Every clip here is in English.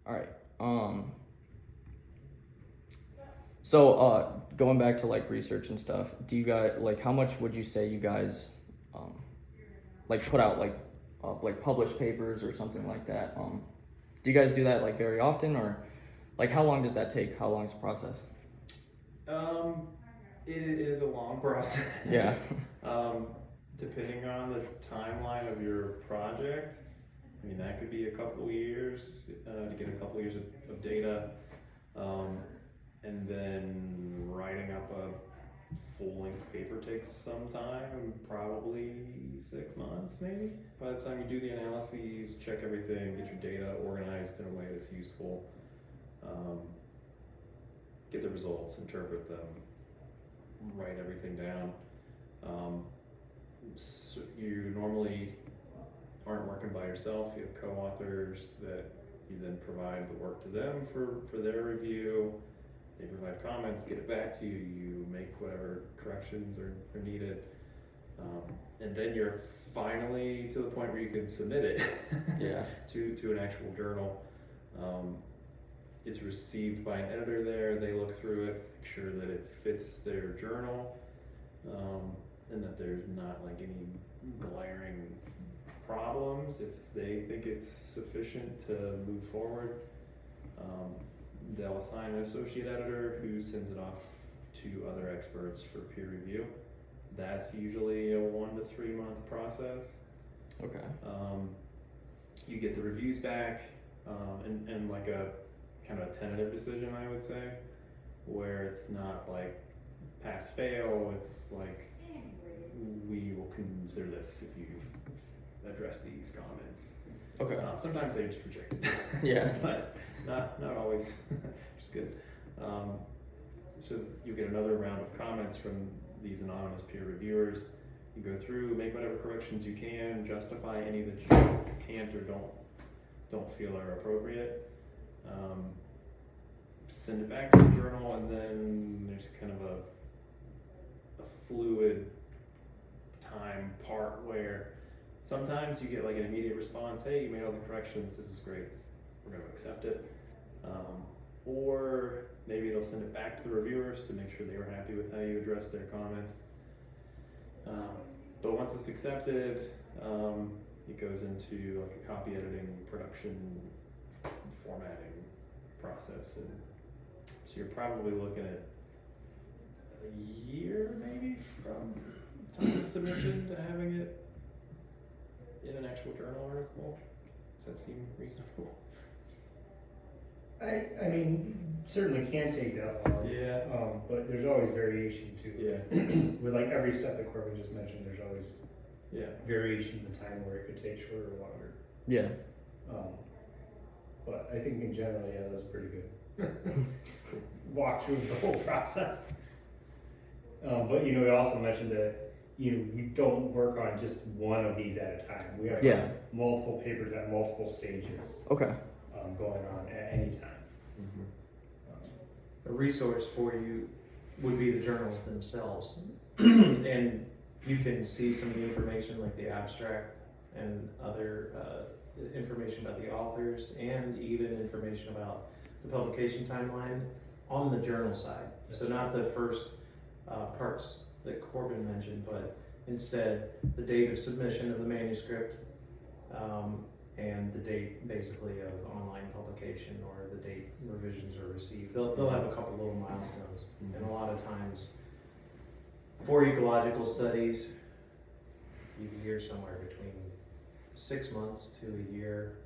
All right. So going back to like research and stuff, do you guys like how much would you say you guys um like put out like published papers or something like that? Do you guys do that like very often, or like how long does that take? How long is the process? Um, it is a long process. Yeah. Depending on the timeline of your project, I mean, that could be a couple years to get a couple years of data. And then writing up a full-length paper takes some time, probably 6 months maybe. By the time you do the analyses, check everything, get your data organized in a way that's useful, get the results, interpret them, write everything down. So you normally aren't working by yourself. You have co-authors that you then provide the work to them for their review. They provide comments, get it back to you, you make whatever corrections are needed. And then you're finally to the point where you can submit it Yeah. to an actual journal. It's received by an editor there, they look through it, make sure that it fits their journal, and that there's not like any glaring problems. If they think it's sufficient to move forward, they'll assign an associate editor who sends it off to other experts for peer review. That's usually a 1 to 3 month process. Okay. You get the reviews back, and like a kind of a tentative decision, I would say, where it's not like pass fail. It's like, we will consider this if you've addressed these comments. Okay. Sometimes they just reject it. Yeah. But not always, which is good. So you get another round of comments from these anonymous peer reviewers. You go through, make whatever corrections you can, justify any that you can't or don't feel are appropriate. Send it back to the journal, and then there's kind of a fluid time part where sometimes you get like an immediate response, hey, you made all the corrections, this is great, we're going to accept it. Or maybe they'll send it back to the reviewers to make sure they were happy with how you addressed their comments. But once it's accepted, it goes into like a copy editing, production, formatting process. And so you're probably looking at a year maybe from time of submission to having it in an actual journal article. Does that seem reasonable? I mean, certainly can take that long. Yeah. But there's always variation too. Yeah. With like every step that Corbin just mentioned, there's always variation in the time where it could take shorter or longer. Yeah. But I think in general, yeah, that's pretty good. Walk through the whole process. But you also mentioned that we don't work on just one of these at a time. We have multiple papers at multiple stages. Okay. Going on at any time. A resource for you would be the journals themselves. And you can see some of the information like the abstract and other information about the authors, and even information about the publication timeline on the journal side. So not the first parts that Corbin mentioned, but instead the date of submission of the manuscript, and the date basically of online publication, or the date revisions are received. They'll have a couple little milestones. And a lot of times for ecological studies, you can hear somewhere between 6 months to a year,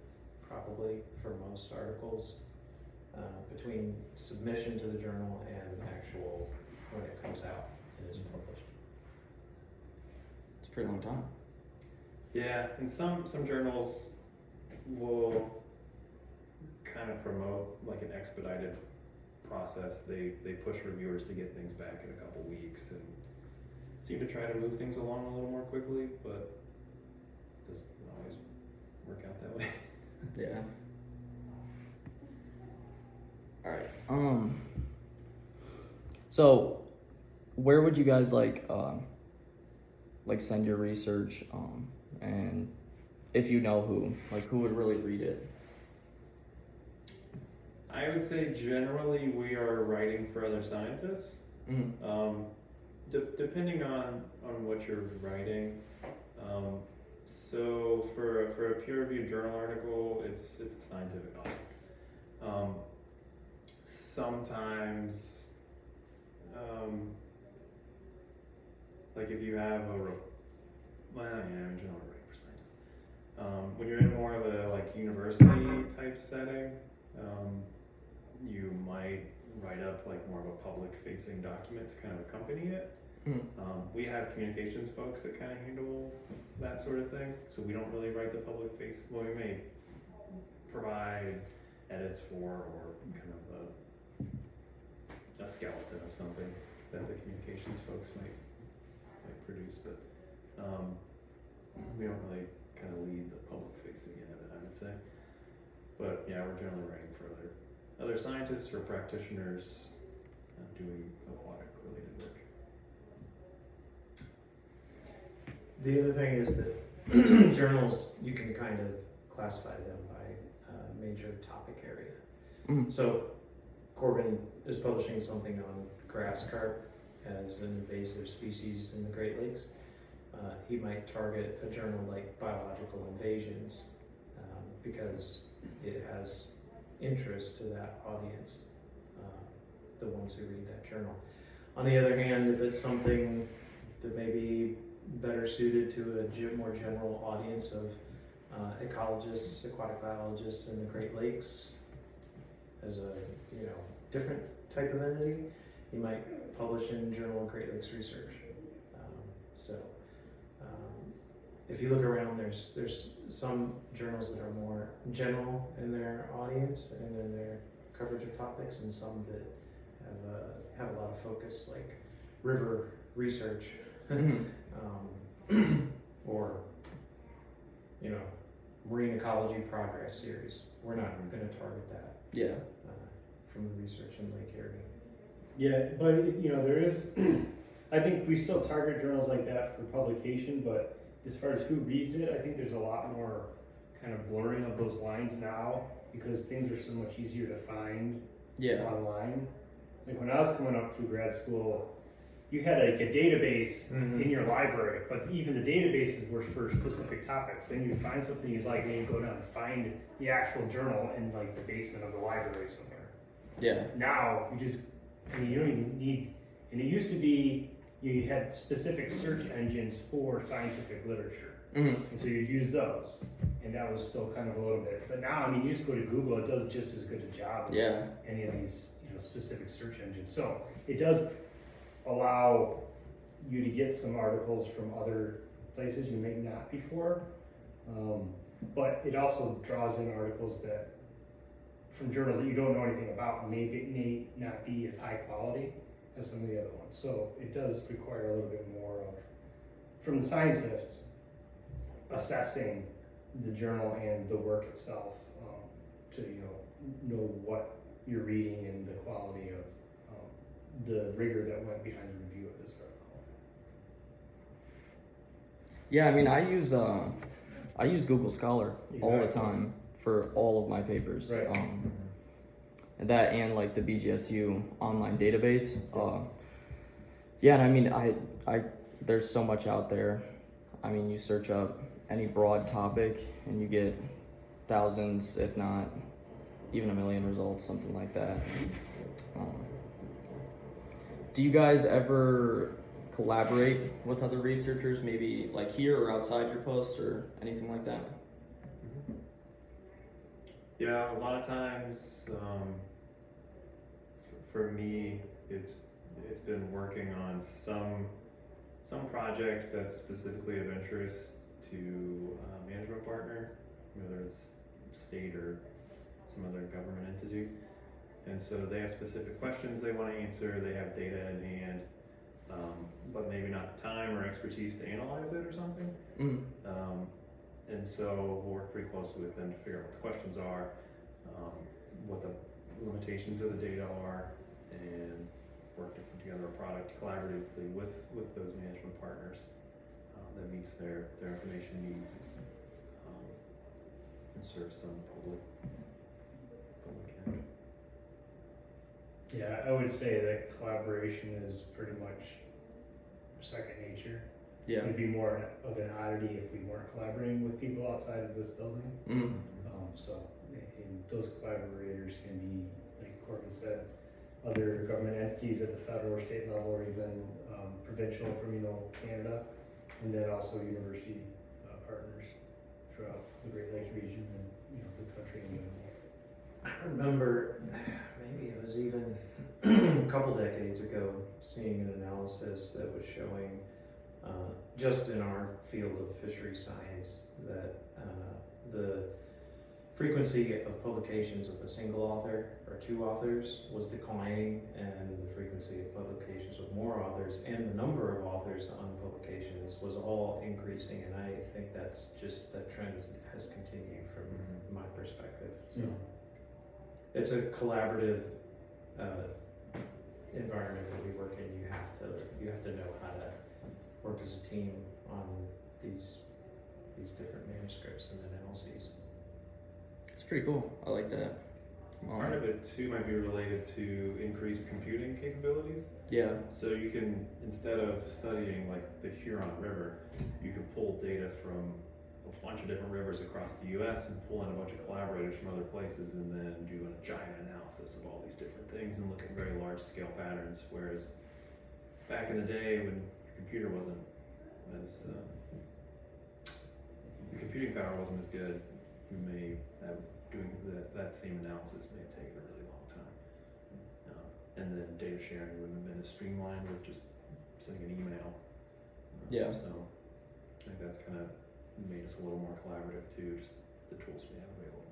probably for most articles, between submission to the journal and actual when it comes out and is published. It's a pretty long time. Yeah, and some journals will kind of promote like an expedited process. They push reviewers to get things back in a couple weeks and seem to try to move things along a little more quickly, but it doesn't always work out that way. Yeah. All right. So where would you guys like send your research, and if you know who would really read it? I would say generally we are writing for other scientists. Mhm. Depending on what you're writing. So for a peer-reviewed journal article, it's a scientific audience. Sometimes, like if you have well, yeah, in general, writing for scientists. When you're in more of a like university type setting, you might write up like more of a public-facing document to kind of accompany it. Mhm. We have communications folks that kind of handle that sort of thing, so we don't really write the public face. Well, we may provide edits for or kind of a skeleton of something that the communications folks might produce, but we don't really kind of lead the public facing end of it, I would say. But yeah, we're generally writing for other scientists or practitioners doing aquatic related work. The other thing is that journals, you can kind of classify them by major topic area. Mhm. So Corbin is publishing something on grass carp as an invasive species in the Great Lakes. He might target a journal like Biological Invasions because it has interest to that audience, the ones who read that journal. On the other hand, if it's something that may be better suited to a more general audience of ecologists, aquatic biologists in the Great Lakes, as a different type of entity, you might publish in Journal of Great Lakes Research. If you look around, there's some journals that are more general in their audience and in their coverage of topics, and some that have a lot of focus, like river research, or marine ecology progress series. We're not going to target that. Yeah. From the research in Lake Erie. Yeah, but there is, I think we still target journals like that for publication, but as far as who reads it, I think there's a lot more kind of blurring of those lines now because things are so much easier to find online. Like when I was coming up through grad school, you had like a database in your library, but even the databases were for specific topics. Then you'd find something you'd like, and you go down and find the actual journal in like the basement of the library somewhere. Yeah. Now you you don't even need, and it used to be you had specific search engines for scientific literature, and so you'd use those, and that was still kind of a little bit. But now, you just go to Google; it does just as good a job as any of these specific search engines. So it does allow you to get some articles from other places you may not before, but it also draws in articles that from journals that you don't know anything about may not be as high quality as some of the other ones. So it does require a little bit more of, from the scientist, assessing the journal and the work itself to know what you're reading and the quality of the rigor that went behind the review of this article. Yeah, I mean, I use Google Scholar all the time for all of my papers. Right. And that and like the BGSU online database. Yeah, and I mean, I there's so much out there. I mean, you search up any broad topic and you get thousands, if not even a million results, something like that. Do you guys ever collaborate with other researchers, maybe like here or outside your post or anything like that? Yeah, a lot of times, for me, it's been working on some project that's specifically of interest to a management partner, whether it's state or some other government entity. And so they have specific questions they want to answer, they have data in hand, but maybe not the time or expertise to analyze it or something. And so we'll work pretty closely with them to figure out what the questions are, what the limitations of the data are, and work to put together a product collaboratively with those management partners that meets their information needs and serves some public end. Yeah, I would say that collaboration is pretty much second nature. Yeah. It'd be more of an oddity if we weren't collaborating with people outside of this building. Mm. And those collaborators can be, like Corbin said, other government entities at the federal or state level, or even provincial from, Canada, and then also university partners throughout the Great Lakes region and, the country in general. I remember, maybe it was even a couple decades ago, seeing an analysis that was showing, just in our field of fishery science, that the frequency of publications with a single author or two authors was declining, and the frequency of publications with more authors and the number of authors on publications was all increasing, and I think that's just, that trend has continued from my perspective. So it's a collaborative environment that we work in. You have to know how to work as a team on these different manuscripts and analyses. It's pretty cool. I like that. Part of it too might be related to increased computing capabilities. Yeah. So you can, instead of studying like the Huron River, you can pull data from a bunch of different rivers across the US and pull in a bunch of collaborators from other places and then do a giant analysis of all these different things and look at very large scale patterns. Whereas back in the day when your computer wasn't as, the computing power wasn't as good, you may have doing that same analysis may have taken a really long time. And then data sharing wouldn't have been as streamlined with just sending an email. Yeah. So I think that's kind of made us a little more collaborative too, just the tools we have available.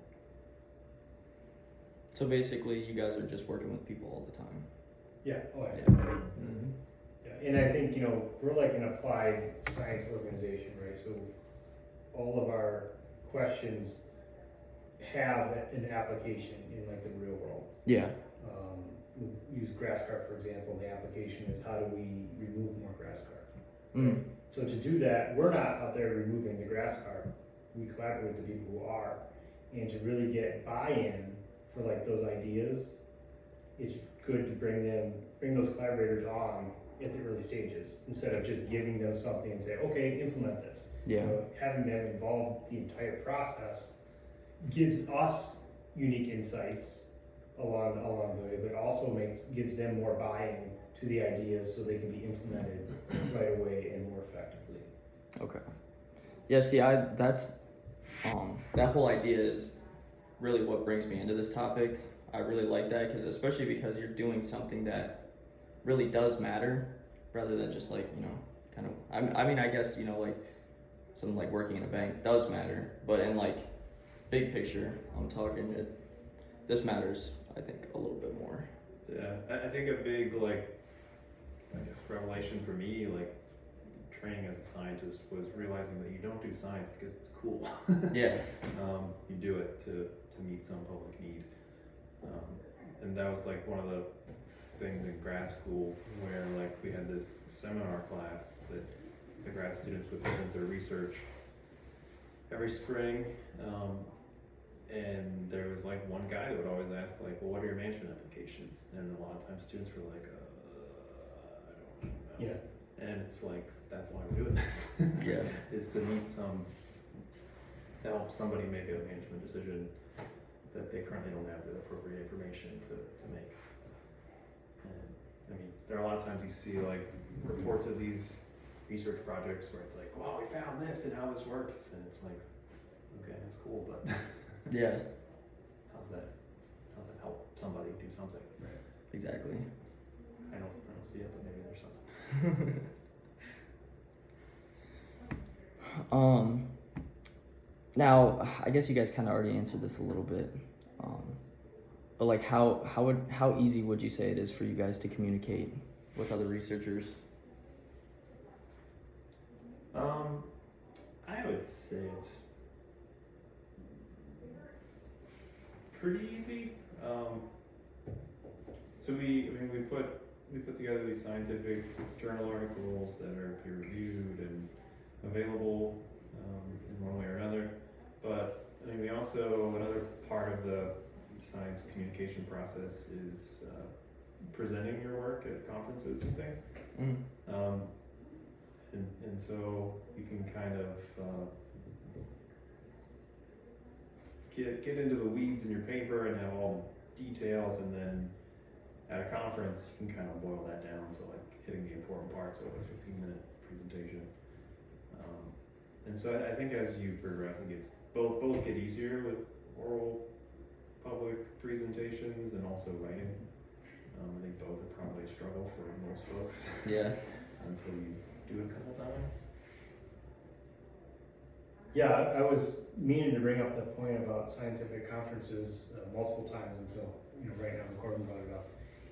So basically, you guys are just working with people all the time. Yeah, oh yeah. Mm-hmm. Yeah, and I think, we're like an applied science organization, right? So all of our questions have an application in like the real world. Yeah. We use grass carp, for example. The application is how do we remove more grass carp? Mm. So to do that, we're not out there removing the grass carp. We collaborate with the people who are. And to really get buy-in for like those ideas, it's good to bring those collaborators on at the early stages instead of just giving them something and say, okay, implement this. Yeah. Having them involved the entire process gives us unique insights along the way, but also gives them more buy-in to the ideas so they can be implemented right away and more effectively. Okay. Yeah. See, that's that whole idea is really what brings me into this topic. I really like that especially because you're doing something that really does matter, rather than just like kind of. I mean, I guess like something like working in a bank does matter, but in like big picture, I'm talking this matters, I think, a little bit more. Yeah, I think a big revelation for me, training as a scientist, was realizing that you don't do science because it's cool. Yeah. You do it to meet some public need. And that was one of the things in grad school where we had this seminar class that the grad students would present their research every spring. And there was one guy that would always ask well, what are your management applications? And a lot of times students were like, I don't know. Yeah. And it's that's why we're doing this. Yeah. Is to help somebody make a management decision that they currently don't have the appropriate information to make. And I mean, there are a lot of times you see reports of these research projects where it's wow, we found this and how this works, and it's okay, that's cool, but Yeah. how's that help somebody do something? Right. Exactly. I don't see it, but maybe there's something. Now I guess you guys kind of already answered this a little bit, but how easy would you say it is for you guys to communicate with other researchers? I would say it's pretty easy. So we put together these scientific journal articles that are peer reviewed and available in one way or another. But I mean, we also, another part of the science communication process is presenting your work at conferences and things. Mm. And so you can kind of get into the weeds in your paper and have all the details, and then at a conference you can kind of boil that down to like hitting the important parts of a 15-minute presentation. And so I think as you progress, it gets both get easier with oral public presentations and also writing. I think both are probably a struggle for most folks. Yeah. Until you do it a couple times. Yeah, I was meaning to bring up the point about scientific conferences multiple times until, right now Corbin brought it up.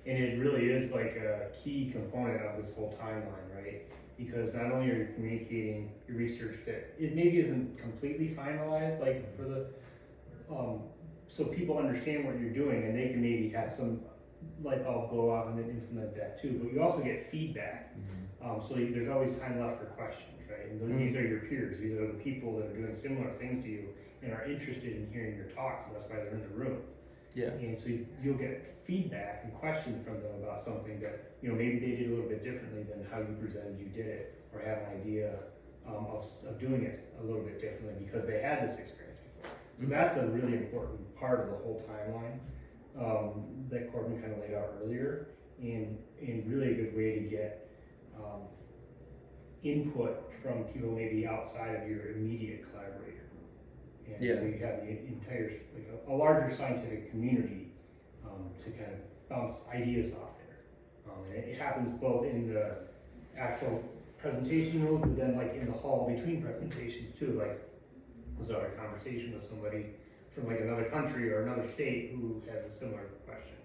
And it really is like a key component of this whole timeline, right? Because not only are you communicating your research that it maybe isn't completely finalized, like for the, so people understand what you're doing and they can maybe have some light bulb go off and then implement that too, but you also get feedback. So there's always time left for questions, right? And these are your peers, these are the people that are doing similar things to you and are interested in hearing your talk, so that's why they're in the room. Yeah. And so you'll get feedback and questions from them about something that, maybe they did a little bit differently than how you presented you did it, or have an idea of doing it a little bit differently because they had this experience before. So that's a really important part of the whole timeline that Corbin kind of laid out earlier, and really a good way to get input from people maybe outside of your immediate collaborator. And Yeah. so you have the entire, like a larger scientific community to kind of bounce ideas off there. And it happens both in the actual presentation room, but then like in the hall between presentations too. Like, was there a conversation with somebody from like another country or another state who has a similar question?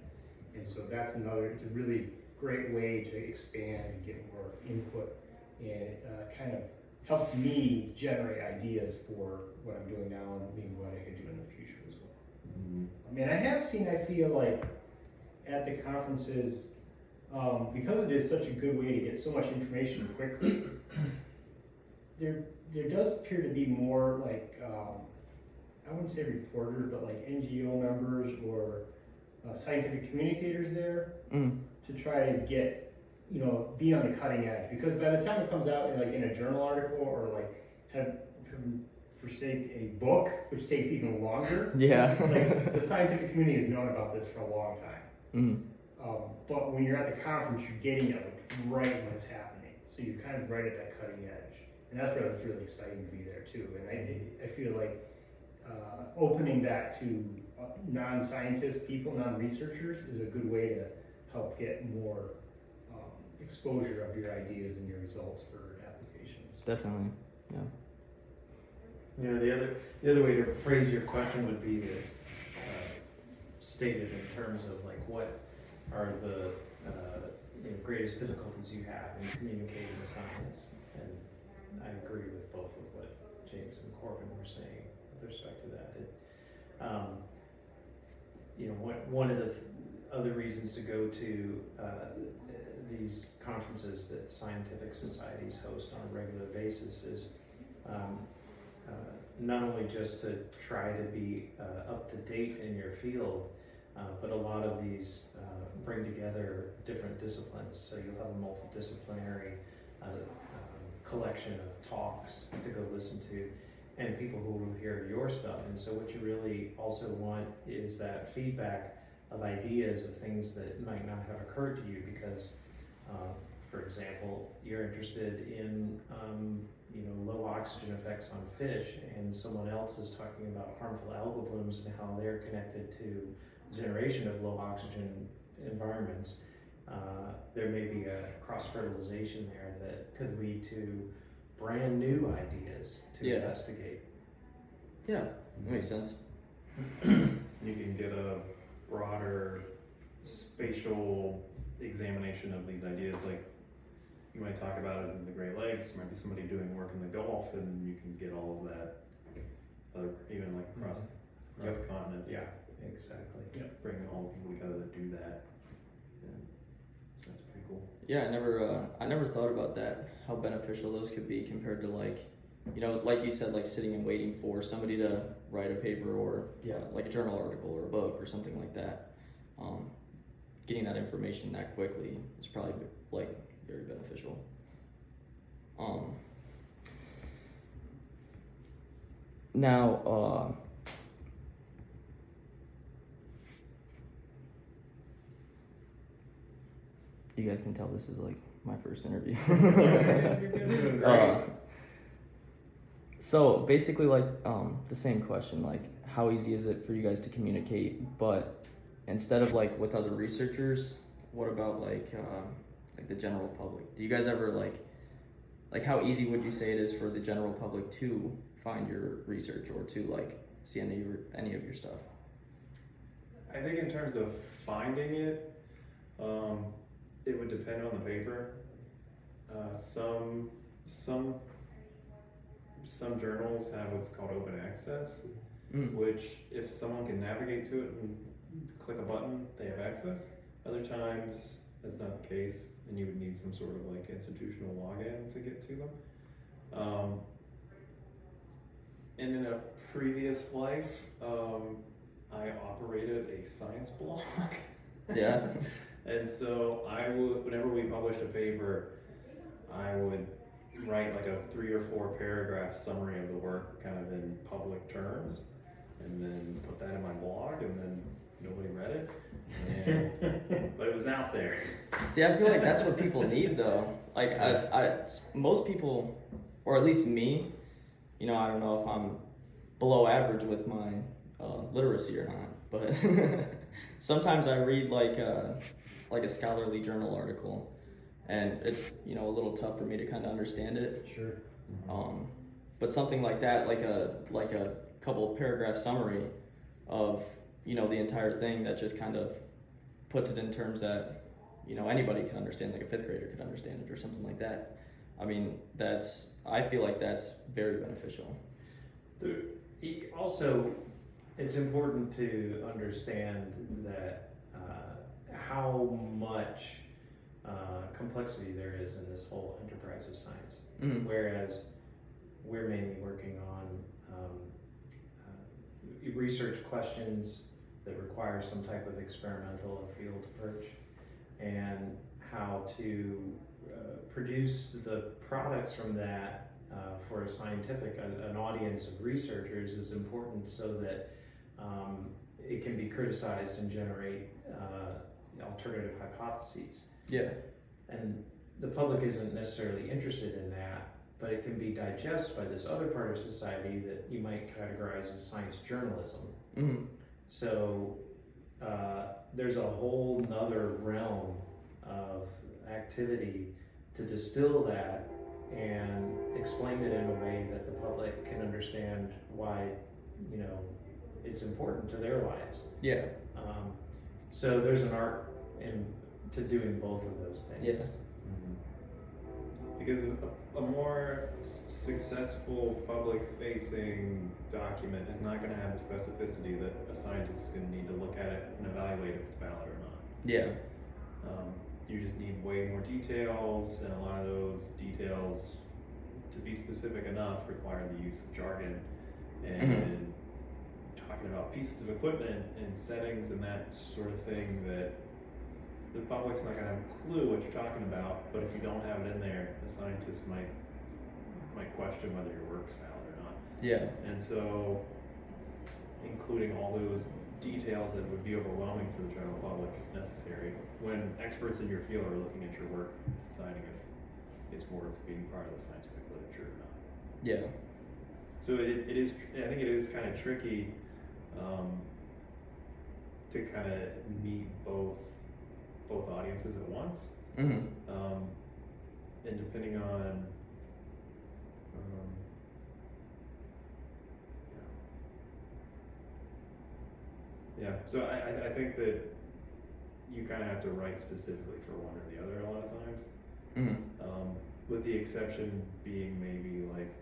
And so it's a really great way to expand and get more input, and it kind of helps me generate ideas for what I'm doing now and maybe what I could do in the future as well. I mean, I feel like at the conferences, because it is such a good way to get so much information quickly, there does appear to be more like, I wouldn't say reporters, but like NGO members or scientific communicators there to try to get, be on the cutting edge. Because by the time it comes out in a journal article or like forsake a book, which takes even longer. Yeah. Like the scientific community has known about this for a long time. But when you're at the conference, you're getting it like right when it's happening. So you're kind of right at that cutting edge. And that's why it's really exciting to be there too. And I feel like opening that to non-scientist people, non-researchers is a good way to help get more exposure of your ideas and your results for applications. Definitely. Yeah. The other way to phrase your question would be to state it in terms of like what are the greatest difficulties you have in communicating the science. And I agree with both of what James and Corbin were saying with respect to that. One of the other reasons to go to these conferences that scientific societies host on a regular basis is not only just to try to be up to date in your field, but a lot of these bring together different disciplines. So you'll have a multidisciplinary collection of talks to go listen to, and people who will hear your stuff. And so what you really also want is that feedback of ideas of things that might not have occurred to you because, for example, you're interested in low oxygen effects on fish, and someone else is talking about harmful algal blooms and how they're connected to generation of low oxygen environments. There may be a cross-fertilization there that could lead to brand new ideas to investigate. Yeah, that makes sense. You can get a broader spatial examination of these ideas. Like you might talk about it in the Great Lakes, there might be somebody doing work in the Gulf, and you can get all of that, even like across continents. Yeah, exactly. Bring all the people together that do that. And that's pretty cool. Yeah, I never thought about that, how beneficial those could be compared to like you said, like sitting and waiting for somebody to write a paper or like a journal article or a book or something like that. getting that information that quickly is probably like very beneficial. Now, you guys can tell this is like my first interview. You're doing great. So basically, like the same question, like how easy is it for you guys to communicate? But instead of like with other researchers, what about like the general public? Do you guys ever like how easy would you say it is for the general public to find your research or to like see any of your stuff? I think in terms of finding it, it would depend on the paper. Some journals have what's called open access, which if someone can navigate to it and click a button, they have access. Other times, that's not the case, and you would need some sort of like institutional login to get to them. And in a previous life, I operated a science blog. Yeah. And so I would, whenever we published a paper, I would write like a 3 or 4 paragraph summary of the work kind of in public terms, and then put that in my blog, and then nobody read it. But it was out there. See, I feel like that's what people need though. Like most people, or at least me, you know, I don't know if I'm below average with my literacy or not, but sometimes I read like a scholarly journal article, and it's, you know, a little tough for me to kind of understand it. Sure. But something like that, like a couple paragraph summary of, you know, the entire thing that just kind of puts it in terms that, you know, anybody can understand, like a 5th grader could understand it or something like that. I mean, I feel like that's very beneficial. Also, it's important to understand that how much complexity there is in this whole enterprise of science. Whereas we're mainly working on research questions that require some type of experimental or field approach, and how to produce the products from that for a scientific, an audience of researchers is important, so that it can be criticized and generate alternative hypotheses. Yeah. And the public isn't necessarily interested in that, but it can be digested by this other part of society that you might categorize as science journalism. So there's a whole nother realm of activity to distill that and explain it in a way that the public can understand why, you know, it's important to their lives. Yeah. So there's an art to doing both of those things. Yeah. Because a more successful public-facing document is not going to have the specificity that a scientist is going to need to look at it and evaluate if it's valid or not. Yeah. You just need way more details, and a lot of those details, to be specific enough, require the use of jargon and talking about pieces of equipment and settings and that sort of thing that the public's not going to have a clue what you're talking about. But if you don't have it in there, the scientist might question whether your work's valid or not. Yeah. And so including all those details that would be overwhelming for the general public is necessary when experts in your field are looking at your work, deciding if it's worth being part of the scientific literature or not. Yeah. So it is, I think it is kind of tricky to kind of meet both audiences at once. And depending on yeah, so I think that you kind of have to write specifically for one or the other a lot of times. With the exception being maybe like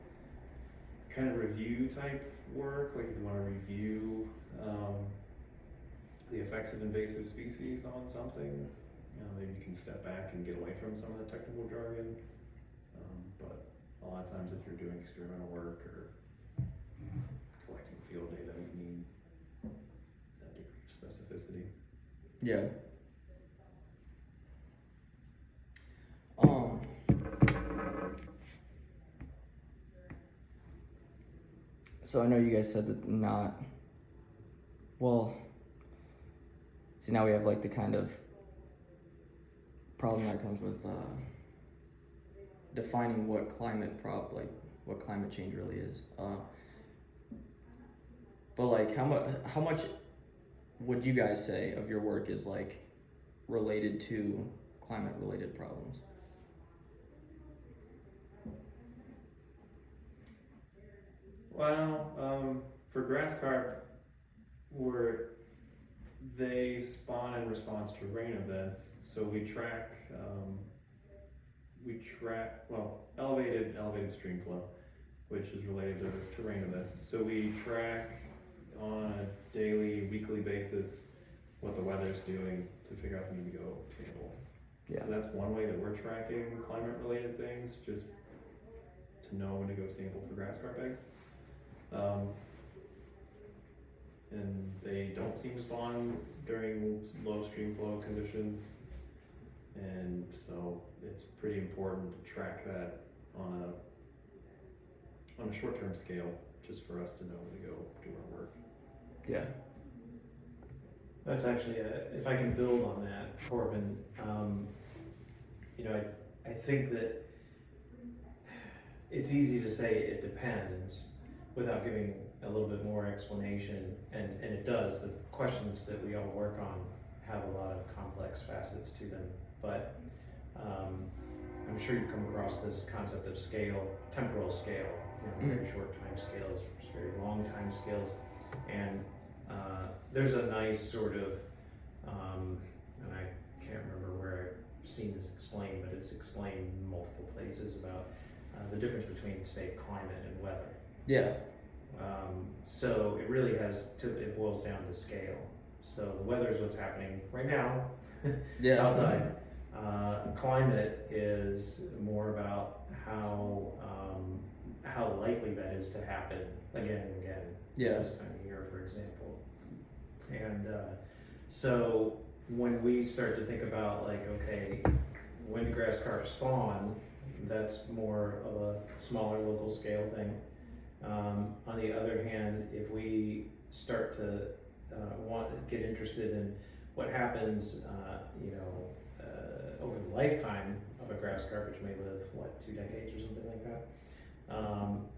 kind of review type work, like if you want to review the effects of invasive species on something, you know, maybe you can step back and get away from some of the technical jargon. But a lot of times if you're doing experimental work or collecting field data, you need that degree of specificity. Yeah. so I know you guys said that not, well, see now we have like the kind of problem that comes with defining what what climate change really is. But like how much would you guys say of your work is like related to climate related problems? Well, for grass carp, they spawn in response to rain events, so we track elevated stream flow, which is related to rain events. So we track on a daily, weekly basis what the weather's doing to figure out if we need to go sample. Yeah. So that's one way that we're tracking climate related things, just to know when to go sample for grass carp eggs. And they don't seem to spawn during low stream flow conditions, and so it's pretty important to track that on a short-term scale, just for us to know when to go do our work. Yeah. That's actually, if I can build on that, Corbin, you know, I think that it's easy to say it depends without giving a little bit more explanation, and it does. The questions that we all work on have a lot of complex facets to them, but I'm sure you've come across this concept of scale, temporal scale, you know, very short time scales, very long time scales, and there's a nice sort of, and I can't remember where I've seen this explained, but it's explained in multiple places about the difference between, say, climate and weather. Yeah. So it really it boils down to scale. So the weather is what's happening right now Yeah. outside. Climate is more about how likely that is to happen again and again. Yeah. This time of year, for example. And so when we start to think about like, okay, when do grass carp spawn, that's more of a smaller local scale thing. On the other hand, if we start to get interested in what happens, over the lifetime of a grass carp, which may live 2 decades or something like that,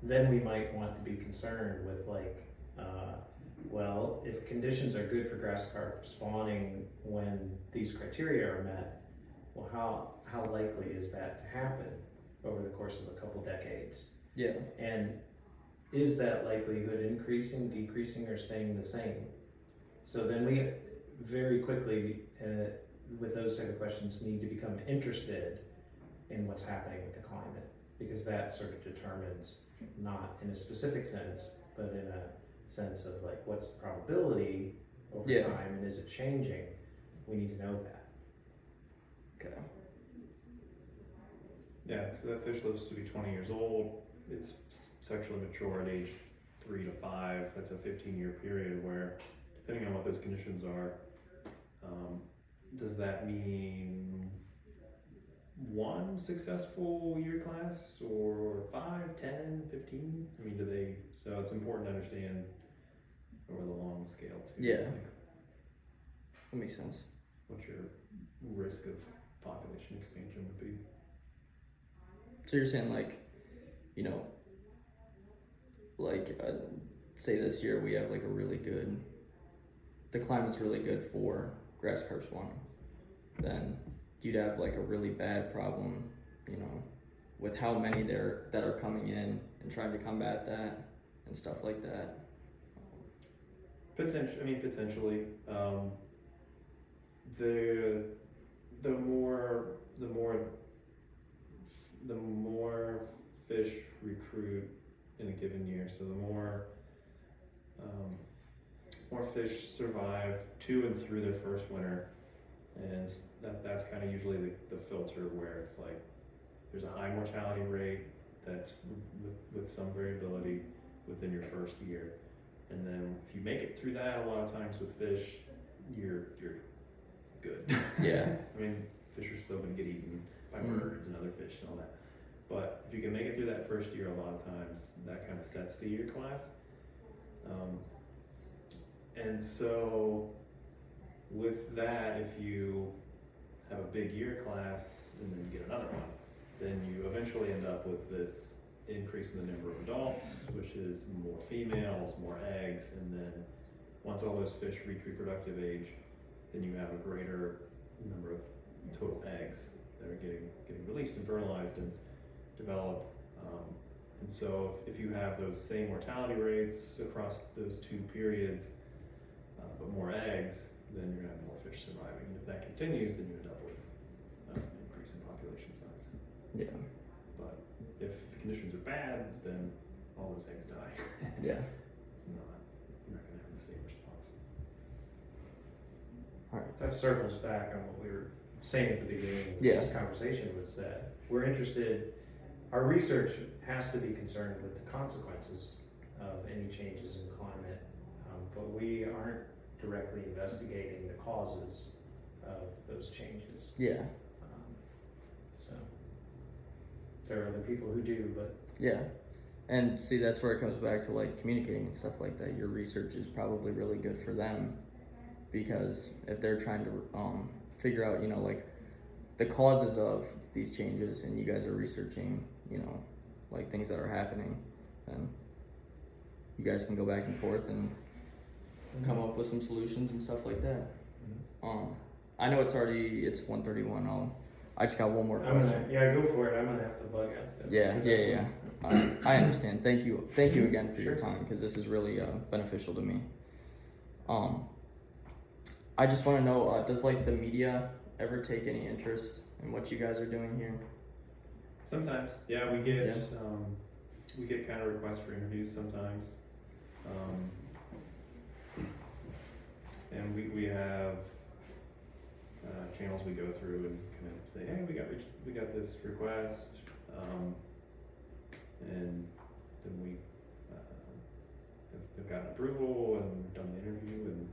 then we might want to be concerned with like, well, if conditions are good for grass carp spawning when these criteria are met, well, how likely is that to happen over the course of a couple decades? Yeah. And is that likelihood increasing, decreasing, or staying the same? So then we very quickly, with those type of questions, need to become interested in what's happening with the climate, because that sort of determines, not in a specific sense, but in a sense of like, what's the probability over time, and is it changing? We need to know that. Okay. Yeah, so that fish lives to be 20 years old. It's sexually mature at age 3 to 5. That's a 15-year period where, depending on what those conditions are, does that mean 1 successful year class, or 5, 10, 15? I mean, so it's important to understand over the long scale too. Yeah. Like, That makes sense. what your risk of population expansion would be. So you're saying like, you know, like say this year we have like the climate's really good for grass carp spawning, then you'd have like a really bad problem, you know, with how many that are coming in and trying to combat that and stuff like that. Potentially. The more fish recruit in a given year, so the more fish survive to and through their first winter, and that's kind of usually the filter where it's like there's a high mortality rate that's with some variability within your first year, and then if you make it through that, a lot of times with fish, you're good. Yeah. I mean, fish are still going to get eaten by birds and other fish and all that, but if you can make it through that first year, a lot of times that kind of sets the year class. And so with that, if you have a big year class and then get another one, then you eventually end up with this increase in the number of adults, which is more females, more eggs, and then once all those fish reach reproductive age, then you have a greater number of total eggs that are getting released and fertilized and develop. And so if you have those same mortality rates across those two periods, but more eggs, then you're gonna have more fish surviving. And if that continues, then you end up with an increase in population size. Yeah. But if conditions are bad, then all those eggs die. Yeah. You're not gonna have the same response. All right. That circles back on what we were saying at the beginning of Yeah. this conversation, was that we're interested, our research has to be concerned with the consequences of any changes in climate, but we aren't directly investigating the causes of those changes. Yeah. So there are other people who do, but Yeah. And see, that's where it comes back to like communicating and stuff like that. Your research is probably really good for them, because if they're trying to figure out, you know, like the causes of these changes, and you guys are researching, you know, like things that are happening, then you guys can go back and forth and come up with some solutions and stuff like that. I know it's 1:31. I just got one more question. go for it. I'm gonna have to bug out. Yeah. I understand. Thank you again for your Sure. time, because this is really beneficial to me. I just want to know, does like the media ever take any interest in what you guys are doing here? Sometimes, yeah, we get Yeah. kind of requests for interviews sometimes, and we have channels we go through and kind of say, hey, we got this request, and then we have gotten approval and done the interview, and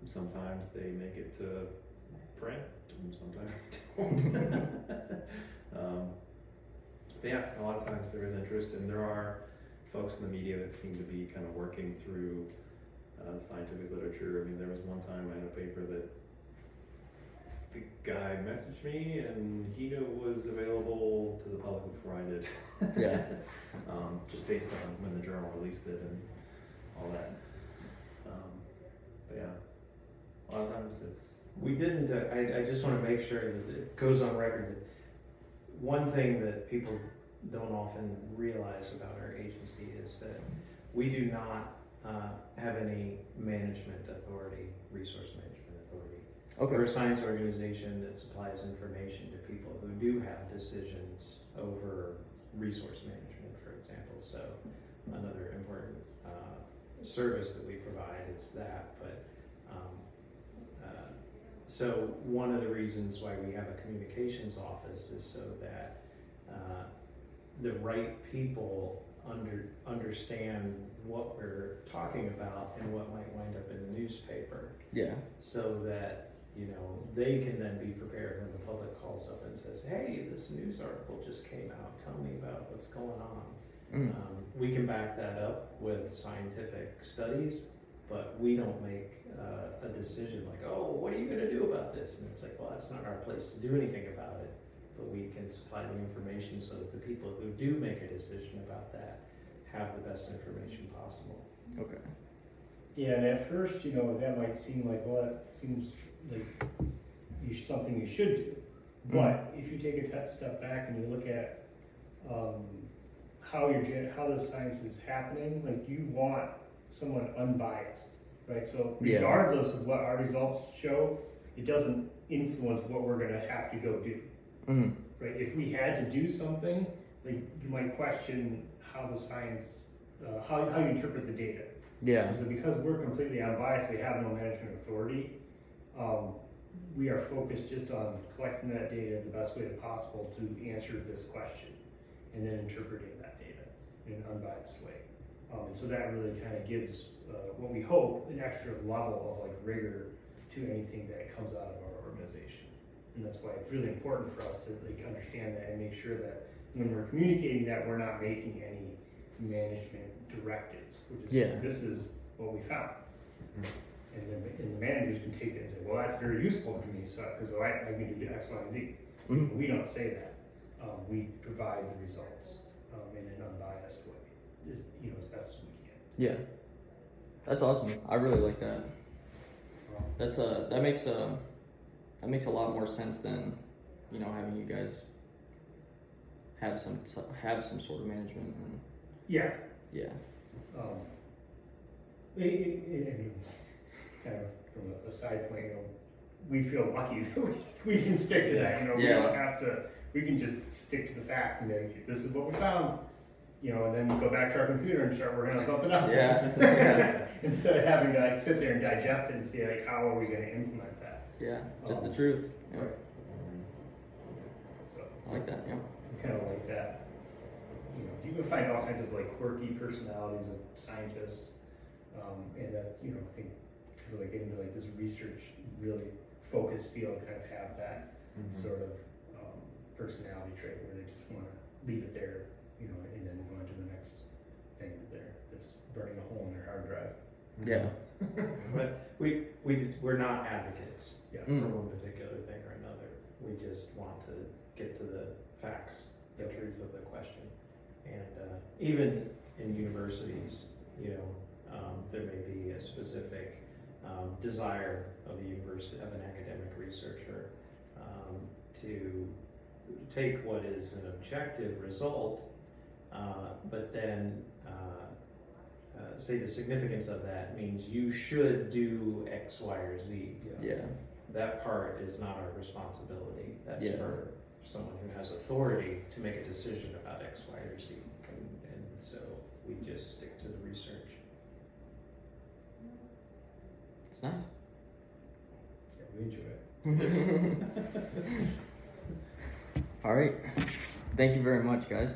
sometimes they make it to print, and sometimes they don't. But yeah, a lot of times there is interest, and there are folks in the media that seem to be kind of working through scientific literature. I mean, there was one time I had a paper that the guy messaged me, and he knew it was available to the public before I did. Yeah. Just based on when the journal released it and all that. But yeah, a lot of times it's. We didn't, I just want to make sure that it goes on record that one thing that people don't often realize about our agency is that we do not have any management authority, resource management authority. Okay. We're a science organization that supplies information to people who do have decisions over resource management, for example. So another important service that we provide is that. But so one of the reasons why we have a communications office is so that the right people understand what we're talking about and what might wind up in the newspaper, Yeah. so that, you know, they can then be prepared when the public calls up and says, hey, this news article just came out, tell me about what's going on. Mm. We can back that up with scientific studies, but we don't make a decision like, oh, what are you going to do about this? And it's like, well, that's not our place to do anything about it, but we can supply the information so that the people who do make a decision about that have the best information possible. Okay. Yeah, and at first, you know, that might seem like, well, that seems like something you should do. But if you take a step back and you look at how the science is happening, like you want someone unbiased, right? So regardless of what our results show, it doesn't influence what we're gonna have to go do, right? If we had to do something, like you might question how the science, how you interpret the data. Yeah. So because we're completely unbiased, we have no management authority, we are focused just on collecting that data the best way possible to answer this question, and then interpreting that data in an unbiased way. And so that really kind of gives what we hope an extra level of like rigor to anything that comes out of our organization. And that's why it's really important for us to like understand that and make sure that when we're communicating that, we're not making any management directives, which is, Yeah. this is what we found. Mhm. And the managers can take that and say, well, that's very useful to me, so, because I can do X, Y, and Z. Mhm. We don't say that. We provide the results, in an unbiased way, as best as we can. Yeah. That's awesome. I really like that. Um, That's that makes a lot more sense than, having you guys have some sort of management and Yeah, yeah. I mean, kind of from a side point, we feel lucky that we can stick to that, we Yeah. don't have to, we can just stick to the facts and be like, this is what we found, and then go back to our computer and start working on something else. Yeah. Yeah. Instead of having to like sit there and digest it and see like, how are we gonna implement that? Yeah. Just the truth. Yeah. Right. So, I like that. Yeah. I kind of like that. You can find all kinds of like quirky personalities of scientists, and that I think kind of like getting into like this research really focused field kind of have that Mhm. sort of personality trait where they just want to leave it there, and then move on to the next thing that's burning a hole in their hard drive. Yeah. But we're not advocates Yeah. Mm. for one particular thing or another. We just want to get to the facts, the Yep. truth of the question. And even in universities, there may be a specific desire of the university, of an academic researcher, to take what is an objective result, but then say the significance of that means you should do X, Y, or Z. Yeah. That part is not our responsibility. That's Yeah. for someone who has authority to make a decision about X, Y, or Z. And so we just stick to the research. It's nice. Yeah, we enjoy it. All right. Thank you very much, guys.